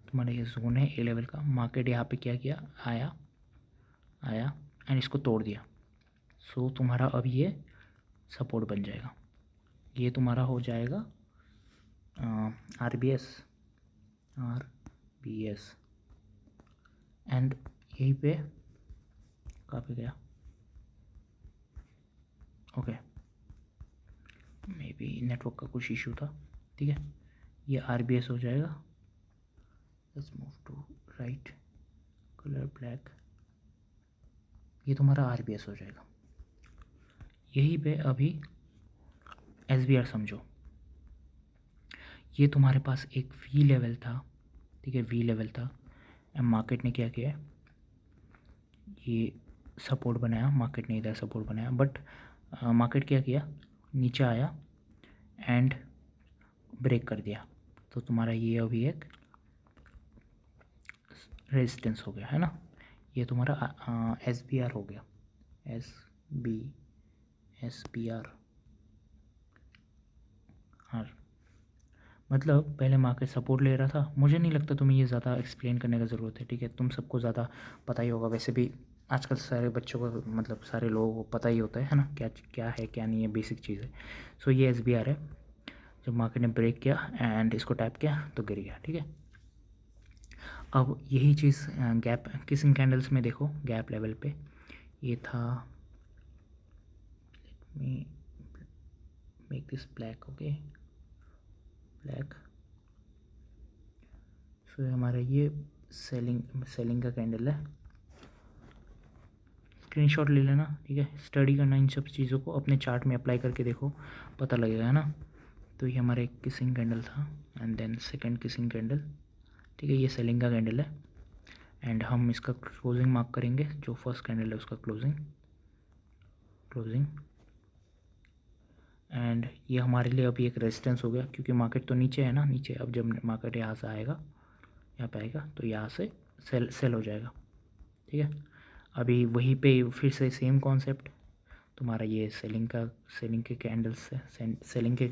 तुम्हारा ये जोन है A लेवल का। मार्केट यहाँ पे क्या किया, आया एंड इसको तोड़ दिया। सो तुम्हारा अब ये सपोर्ट बन जाएगा, ये तुम्हारा हो जाएगा RBS एंड यहीं पे कहाँ पे गया, ओके, मे बी नेटवर्क का कुछ इशू था, ठीक है। ये RBS हो जाएगा, let's move to right, colour black, ये तुम्हारा RBS हो जाएगा। यहीं पे अभी SBR समझो, ये तुम्हारे पास एक V लेवल था, ठीक है, V लेवल था, एंड मार्केट ने क्या किया, ये सपोर्ट बनाया, मार्केट ने इधर सपोर्ट बनाया, बट मार्केट क्या किया, नीचे आया एंड ब्रेक कर दिया, तो तुम्हारा ये अभी एक रेजिस्टेंस हो गया, है ना। ये तुम्हारा SBR हो गया, SBR। हाँ, मतलब पहले मार्केट सपोर्ट ले रहा था, मुझे नहीं लगता तुम्हें ये ज़्यादा एक्सप्लेन करने का ज़रूरत है, ठीक है, तुम सबको ज़्यादा पता ही होगा, वैसे भी आजकल सारे बच्चों को, मतलब सारे लोगों को पता ही होता है ना, क्या क्या है क्या नहीं है, बेसिक चीज़ है। सो ये SBR है, जब मार्केट ने ब्रेक किया एंड इसको टैप किया तो गिर गया, ठीक है। अब यही चीज़ गैप किसिंग कैंडल्स में देखो, गैप लेवल पे ये था, let me make this black, okay, black. So हमारा ये सेलिंग का कैंडल है, स्क्रीनशॉट ले लेना, ठीक है, स्टडी करना इन सब चीज़ों को, अपने चार्ट में अप्लाई करके देखो, पता लगेगा, है ना। तो ये हमारा एक किसिंग कैंडल था, and then second kissing candle, ठीक है, ये सेलिंग का कैंडल है, एंड हम इसका क्लोजिंग मार्क करेंगे, जो फर्स्ट कैंडल है उसका क्लोजिंग, एंड ये हमारे लिए अभी एक रेजिस्टेंस हो गया, क्योंकि मार्केट तो नीचे है ना, नीचे। अब जब मार्केट यहाँ से आएगा, यहाँ पे आएगा, तो यहाँ से सेल हो जाएगा, ठीक है। अभी वहीं पे फिर से सेम कॉन्सेप्ट, तुम्हारा ये सेलिंग के कैंडल्स है, सेलिंग के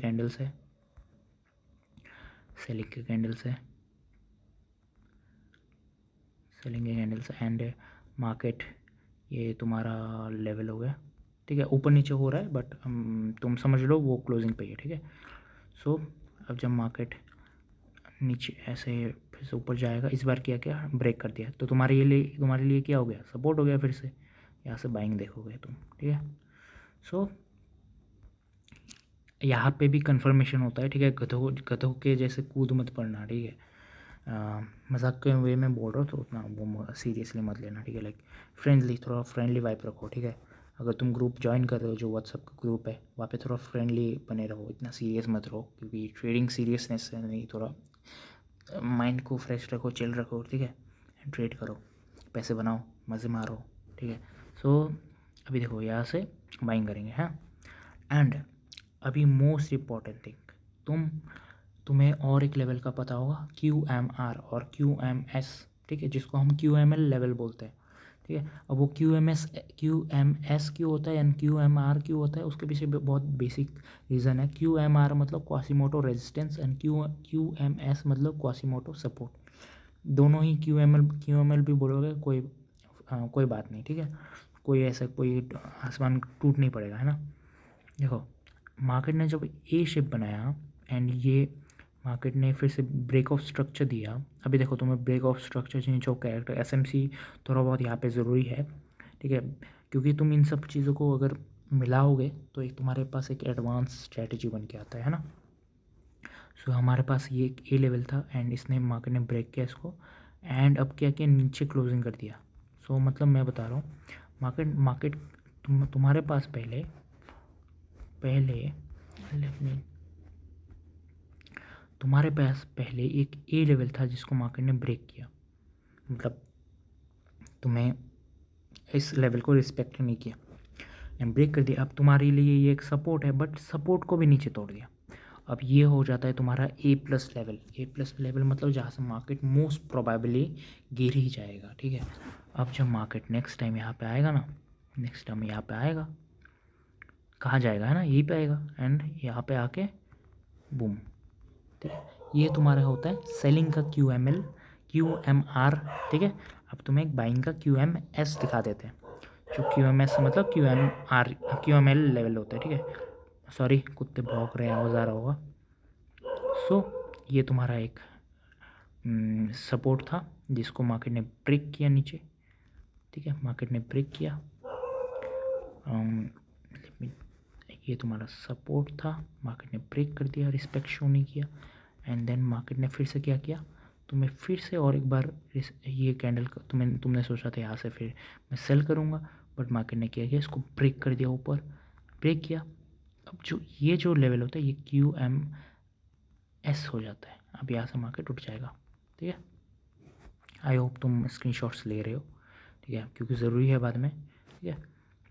कैंडल्स एंड मार्केट, ये तुम्हारा लेवल हो गया, ठीक है, ऊपर नीचे हो रहा है, बट तुम समझ लो वो क्लोजिंग पे है, ठीक है। सो अब जब मार्केट नीचे ऐसे फिर से ऊपर जाएगा, इस बार क्या ब्रेक कर दिया, तो तुम्हारे लिए क्या हो गया, सपोर्ट हो गया, फिर से यहाँ से बाइंग देखोगे तुम, ठीक है। सो यहाँ पे भी कंफर्मेशन होता है, ठीक है, गधों के जैसे कूद मत पड़ना, ठीक है, मजाक के वे में बोल रहा हूँ, तो उतना वो सीरियसली मत लेना, ठीक है। लाइक थोड़ा फ्रेंडली वाइब रखो, ठीक है। अगर तुम ग्रुप ज्वाइन कर रहे हो, जो व्हाट्सअप का ग्रुप है, वहाँ पे थोड़ा फ्रेंडली बने रहो, इतना सीरियस मत रहो, क्योंकि ट्रेडिंग सीरियसनेस है नहीं, थोड़ा माइंड को फ्रेश रखो, चिल रखो, ठीक है, ट्रेड करो, पैसे बनाओ, मज़े मारो, ठीक है। सो अभी देखो यहाँ से बाइंग करेंगे, हाँ। एंड अभी मोस्ट इम्पॉर्टेंट थिंग, तुम्हें और एक लेवल का पता होगा, QMR और QMS, ठीक है, जिसको हम QML लेवल बोलते हैं, ठीक है। अब वो QMS क्यों होता है एंड QMR क्यों होता है, उसके पीछे बहुत बेसिक रीज़न है। QMR मतलब क्वासीमोटो रेजिस्टेंस एंड QMS मतलब क्वासीमोटो सपोर्ट। दोनों ही QML भी बोलोगे कोई बात नहीं, ठीक है। कोई आसमान टूट नहीं पड़ेगा, है ना। देखो मार्केट ने जब ए शेप बनाया एंड ये मार्केट ने फिर से ब्रेक ऑफ स्ट्रक्चर दिया। अभी देखो तुम्हें break of structure change of character SMC थोड़ा बहुत यहाँ पे ज़रूरी है, ठीक है, क्योंकि तुम इन सब चीज़ों को अगर मिलाओगे तो एक तुम्हारे पास एक एडवांस स्ट्रैटेजी बन के आता है ना। सो हमारे पास ये एक ए लेवल था एंड इसने मार्केट ने ब्रेक किया इसको एंड अब क्या किया, नीचे क्लोजिंग कर दिया। सो मतलब मैं बता रहा हूँ मार्केट तुम्हारे पास पहले तुम्हारे पास पहले एक ए लेवल था जिसको मार्केट ने ब्रेक किया, मतलब तुम्हें इस लेवल को रिस्पेक्ट नहीं किया एंड ब्रेक कर दिया। अब तुम्हारे लिए ये एक सपोर्ट है बट सपोर्ट को भी नीचे तोड़ दिया। अब ये हो जाता है तुम्हारा A+ लेवल मतलब जहाँ से मार्केट मोस्ट प्रोबेबली गिर ही जाएगा, ठीक है। अब जब मार्केट नेक्स्ट टाइम यहाँ पे आएगा ना, कहाँ जाएगा, है ना, यहीं पे आएगा एंड यहाँ पे आके बूम, ठीक है। ये तुम्हारा होता है सेलिंग का QMR, ठीक है। अब तुम्हें एक बाइंग का QMS दिखा देते हैं, जो QMS मतलब QML लेवल होता है, ठीक है। सॉरी कुत्ते भौंक रहे हैं, आवाज़ आ रहा होगा। सो ये तुम्हारा एक सपोर्ट था जिसको मार्केट ने ब्रेक किया नीचे, ठीक है। मार्केट ने ब्रेक किया, ये तुम्हारा सपोर्ट था, मार्केट ने ब्रेक कर दिया, रिस्पेक्ट शो नहीं किया एंड देन मार्केट ने फिर से क्या किया, तुम्हें फिर से और एक बार ये कैंडल तुमने सोचा था यहाँ से फिर मैं सेल करूँगा, बट मार्केट ने क्या किया, इसको ब्रेक कर दिया, ऊपर ब्रेक किया। अब जो लेवल होता है ये QMS हो जाता है। अब यहाँ से मार्केट उठ जाएगा, ठीक है। आई होप तुम स्क्रीनशॉट्स ले रहे हो, ठीक है, क्योंकि ज़रूरी है बाद में, ठीक है।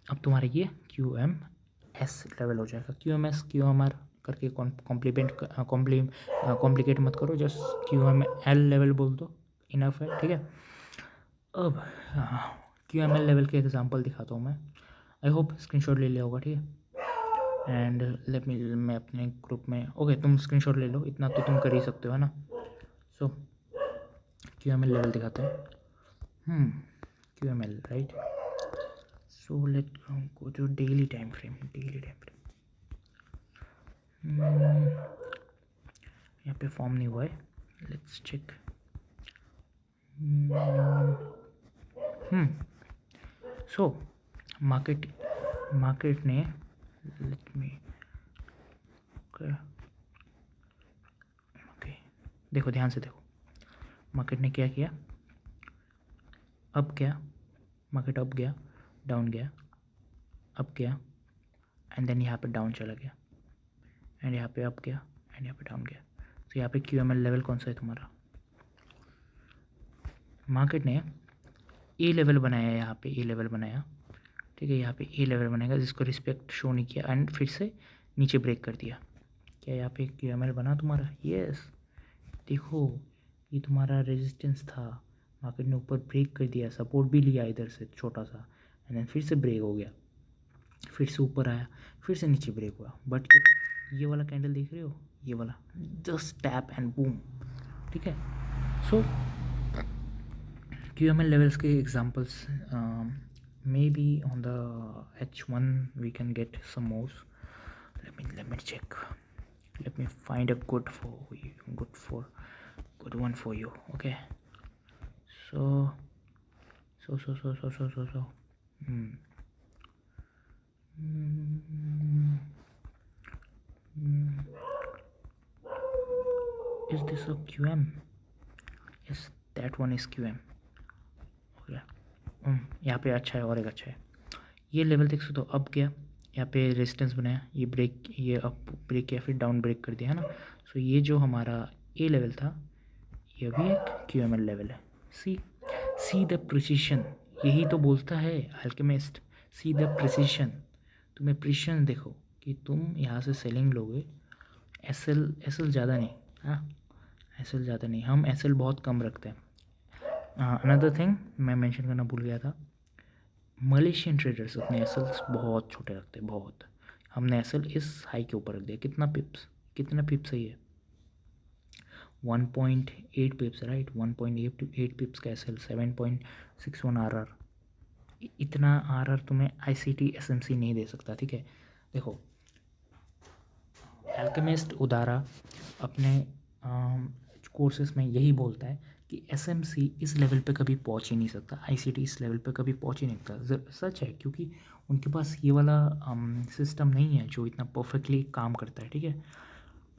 अब तुम्हारा ये QMS लेवल हो जाएगा। QMS QMR करके कॉम्प्लिकेट मत करो, जस्ट QML लेवल बोल दो, इनफ है, ठीक है। अब QML लेवल के एग्जांपल दिखाता हूँ मैं। आई होप स्क्रीनशॉट ले लिया होगा, ठीक है। एंड मैं अपने ग्रुप में, ओके तुम स्क्रीनशॉट ले लो, इतना तो तुम कर ही सकते हो, है ना। सो QML लेवल दिखाते हैं। QML right. So let go to daily time frame. यहाँ पे फॉर्म नहीं हुआ है, लेट्स चेक। सो मार्केट ने लेट मी ओके देखो, ध्यान से देखो, मार्केट ने क्या किया, मार्केट अप गया, डाउन गया, अप गया एंड देन यहाँ पे डाउन चला गया एंड यहाँ पे अप गया एंड यहाँ पे डाउन गया। तो यहाँ पे QML लेवल कौन सा है तुम्हारा, मार्केट ने ए लेवल बनाया, यहाँ पे ए लेवल बनाया, ठीक है। यहाँ पे ए लेवल बनेगा जिसको रिस्पेक्ट शो नहीं किया एंड फिर से नीचे ब्रेक कर दिया। क्या यहाँ पे QML बना तुम्हारा, यस। देखो ये तुम्हारा रेजिस्टेंस था, मार्केट ने ऊपर ब्रेक कर दिया, सपोर्ट भी लिया इधर से छोटा सा एंड देन फिर से ब्रेक हो गया, फिर से ऊपर आया, फिर से नीचे ब्रेक हुआ। बट ये वाला कैंडल देख रहे हो, ये वाला जस्ट टैप एंड बूम, ठीक है। सो QML levels के examples maybe on the H1 we can get some more. Let me check. Let me find a good one for you. Okay. So. Is this a QM? Yes, that one is QM. यहाँ पे अच्छा है और एक अच्छा है, ये level देख सकते हो, अब गया यहाँ पे रेजिस्टेंस बनाया, ये अप ब्रेक किया, फिर डाउन ब्रेक कर दिया, है ना। सो ये जो हमारा ए लेवल था ये भी एक QML लेवल है। सी द प्रिसीशन, यही तो बोलता है अल्केमिस्ट, सी द प्रिसीशन। तुम्हें प्रिसीशन देखो कि तुम यहाँ से सेलिंग लोगे, एसएल ज़्यादा नहीं, हाँ एसएल ज़्यादा नहीं, हम एसएल बहुत कम रखते हैं। अनदर थिंग मैं मेंशन करना भूल गया था, मलेशियन ट्रेडर्स अपने एसएल्स बहुत छोटे रखते हैं, बहुत। हमने एसएल इस हाई के ऊपर रख दिया, कितना पिप्स है ये, 1.8 पिप्स, राइट। 1.8 पिप्स का एसएल, 7.61 आरआर। इतना आरआर तुम्हें आईसीटी एसएमसी नहीं दे सकता, ठीक है। देखो, एल्केमिस्ट उदारा अपने कोर्सेज में यही बोलता है कि एसएमसी इस लेवल पे कभी पहुंच ही नहीं सकता, आईसीटी इस लेवल पे कभी पहुंच ही नहीं सकता। सच है, क्योंकि उनके पास ये वाला सिस्टम नहीं है जो इतना परफेक्टली काम करता है, ठीक है।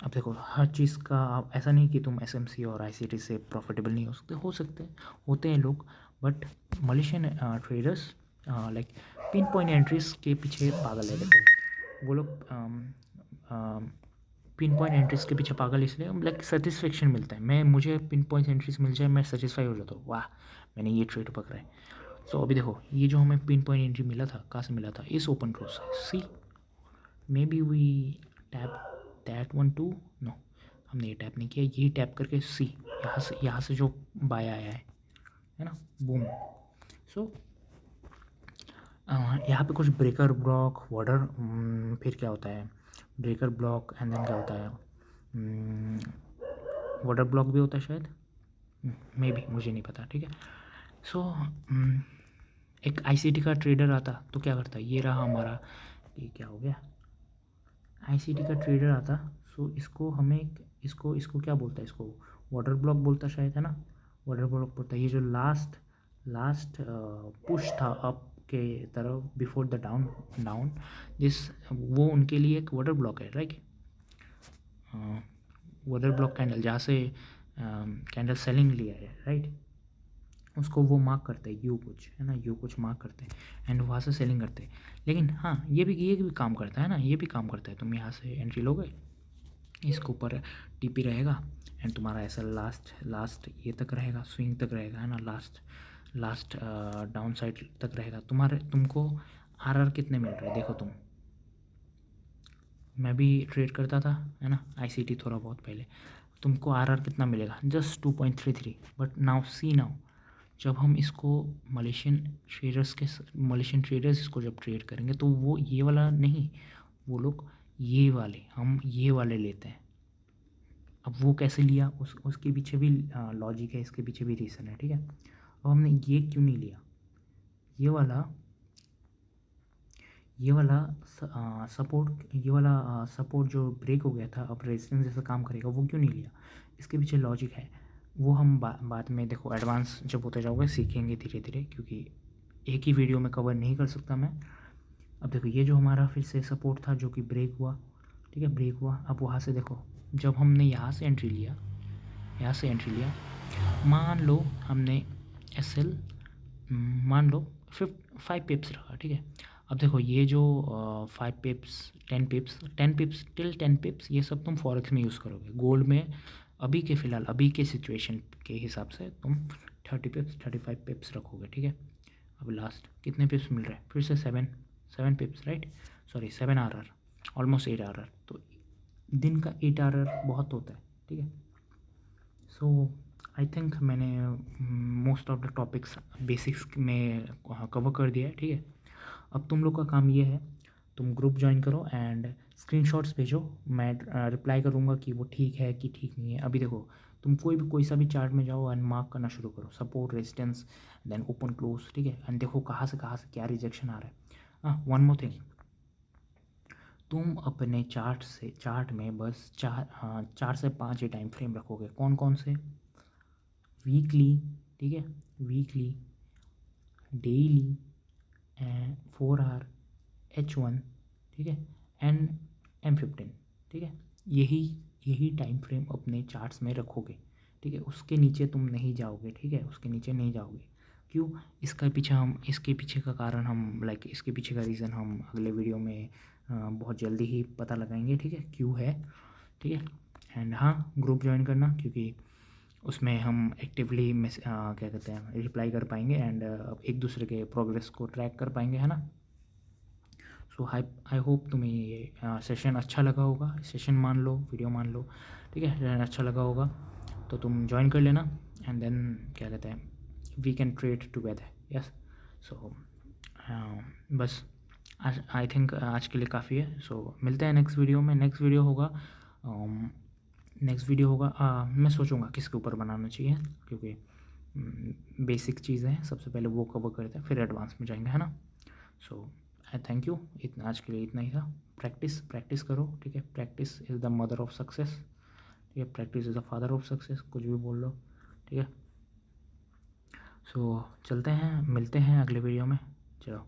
अब देखो, हर चीज़ का ऐसा नहीं कि तुम एसएमसी और आईसीटी से प्रॉफिटेबल नहीं हो सकते होते हैं लोग, but Malaysian traders like pin point entries के पीछे पागल है। देखो, वो लोग पिन पॉइंट एंट्रीज के पीछे पागल इसलिए, लाइक सेटिस्फेक्शन मिलता है। मुझे पिन पॉइंट एंट्रीज मिल जाए, मैं सेटिस्फाई हो जाता हूँ, वाह मैंने ये ट्रेड पकड़ा है। तो अभी देखो, ये जो हमें पिन पॉइंट एंट्री मिला था, कहाँ से मिला था, इस ओपन क्लोज से। See maybe we tap that one two, no हमने ये टैप नहीं किया, ये टैप करके सी यहाँ से जो बाय आया है ना, बूम। सो यहाँ पे कुछ ब्रेकर ब्लॉक वाटर, फिर क्या होता है, ब्रेकर ब्लॉक एंड देन क्या होता है, वाटर ब्लॉक भी होता है शायद, मे बी, मुझे नहीं पता, ठीक है। सो एक आईसीटी का ट्रेडर आता तो क्या करता, ये रहा हमारा, ये क्या हो गया, आईसीटी का ट्रेडर आता। सो इसको हमें, इसको क्या बोलता है, इसको वाटर ब्लॉक बोलता शायद, है ना, वाटर ब्लॉक बोलता है। ये जो लास्ट पुश था अप के तरफ बिफोर द डाउन दिस, वो उनके लिए एक वाटर ब्लॉक है, राइट। वाटर ब्लॉक कैंडल, जहाँ से कैंडल सेलिंग लिया है, राइट, उसको वो मार्क करते हैं, यू कुछ है ना, यू कुछ मार्क करते हैं एंड वहाँ से सेलिंग करते हैं। लेकिन हाँ, ये भी काम करता है ना, ये भी काम करता है। तुम यहाँ से एंट्री लोगे, इसके ऊपर टीपी रहेगा एंड तुम्हारा ऐसा लास्ट ये तक रहेगा, स्विंग तक रहेगा, है ना, लास्ट डाउन साइड तक रहेगा। तुमको आरआर कितने मिल रहे हैं, देखो तुम, मैं भी ट्रेड करता था, है ना, आईसीटी थोड़ा बहुत पहले। तुमको आरआर कितना मिलेगा, जस्ट 2.33। बट नाउ जब हम इसको मलेशियन ट्रेडर्स इसको जब ट्रेड करेंगे, तो वो ये वाला नहीं, वो लोग हम ये वाले लेते हैं। अब वो कैसे लिया, उसके पीछे भी लॉजिक है, इसके पीछे भी रीज़न है, ठीक है। अब हमने ये क्यों नहीं लिया, ये वाला सपोर्ट जो ब्रेक हो गया था, अब रेजिस्टेंस जैसा काम करेगा, वो क्यों नहीं लिया, इसके पीछे लॉजिक है। वो हम बाद में, देखो, एडवांस जब होते जाओगे सीखेंगे धीरे धीरे, क्योंकि एक ही वीडियो में कवर नहीं कर सकता मैं। अब देखो, ये जो हमारा फिर से सपोर्ट था जो कि ब्रेक हुआ, ठीक है, ब्रेक हुआ। अब वहाँ से देखो, जब हमने यहाँ से एंट्री लिया, मान लो हमने एसएल, मान लो 5 पिप्स रखा, ठीक है। अब देखो, ये जो 5 पिप्स, 10 पिप्स टिल 10 पिप्स, ये सब तुम फॉरेक्स में यूज़ करोगे। गोल्ड में अभी के फ़िलहाल, अभी के सिचुएशन के हिसाब से तुम 30 पिप्स, 35 पिप्स रखोगे, ठीक है। अब लास्ट कितने पिप्स मिल रहे हैं, फिर से 7 पिप्स, right, sorry 7 RR, almost 8 RR. तो दिन का 8 आरआर बहुत होता है, ठीक है। सो आई थिंक मैंने most of the topics basics में कवर कर दिया है, ठीक है। अब तुम लोग का काम ये है, तुम ग्रुप ज्वाइन करो एंड स्क्रीनशॉट्स भेजो। मैं रिप्लाई करूँगा कि वो ठीक है कि ठीक नहीं है। अभी देखो, तुम कोई सा भी चार्ट में जाओ एंड मार्क करना शुरू करो, support, resistance, then open close, ठीक है। एंड देखो कहाँ से क्या रिजेक्शन आ रहा है। हाँ, वन मोर थिंग, तुम अपने चार्ट में बस 4 से 5 ही टाइम फ्रेम रखोगे। कौन कौन से, वीकली, ठीक है, weekly, daily and 4 our, H1, ठीक है, एंड M15, ठीक है। यही टाइम फ्रेम अपने चार्ट्स में रखोगे, ठीक है। उसके नीचे तुम नहीं जाओगे, ठीक है, उसके नीचे नहीं जाओगे। क्यों, इसके पीछे का कारण हम, लाइक इसके पीछे का रीज़न हम अगले वीडियो में बहुत जल्दी ही पता लगाएंगे, ठीक है, क्यों है, ठीक है। एंड हाँ, ग्रुप ज्वाइन करना, क्योंकि उसमें हम एक्टिवली क्या कहते हैं, रिप्लाई कर पाएंगे एंड एक दूसरे के प्रोग्रेस को ट्रैक कर पाएंगे, है ना। सो आई होप तुम्हें ये सेशन अच्छा लगा होगा, सेशन मान लो, वीडियो मान लो, ठीक है, अच्छा लगा होगा तो तुम ज्वाइन कर लेना एंड देन क्या कहते हैं, we can trade together, yes. So बस आई थिंक आज के लिए काफ़ी है। सो मिलते हैं नेक्स्ट वीडियो में। नेक्स्ट वीडियो होगा मैं सोचूंगा किसके ऊपर बनाना चाहिए, क्योंकि बेसिक चीज़ें हैं, सबसे पहले वो कवर करते हैं, फिर एडवांस में जाएंगे, है ना। सो आई थैंक यू। इतना आज के लिए इतना ही था। प्रैक्टिस करो, ठीक है। Practice is the mother of success, ठीक है। Practice is the father of success, कुछ भी बोल लो, ठीक है। सो चलते हैं, मिलते हैं अगले वीडियो में। चलो।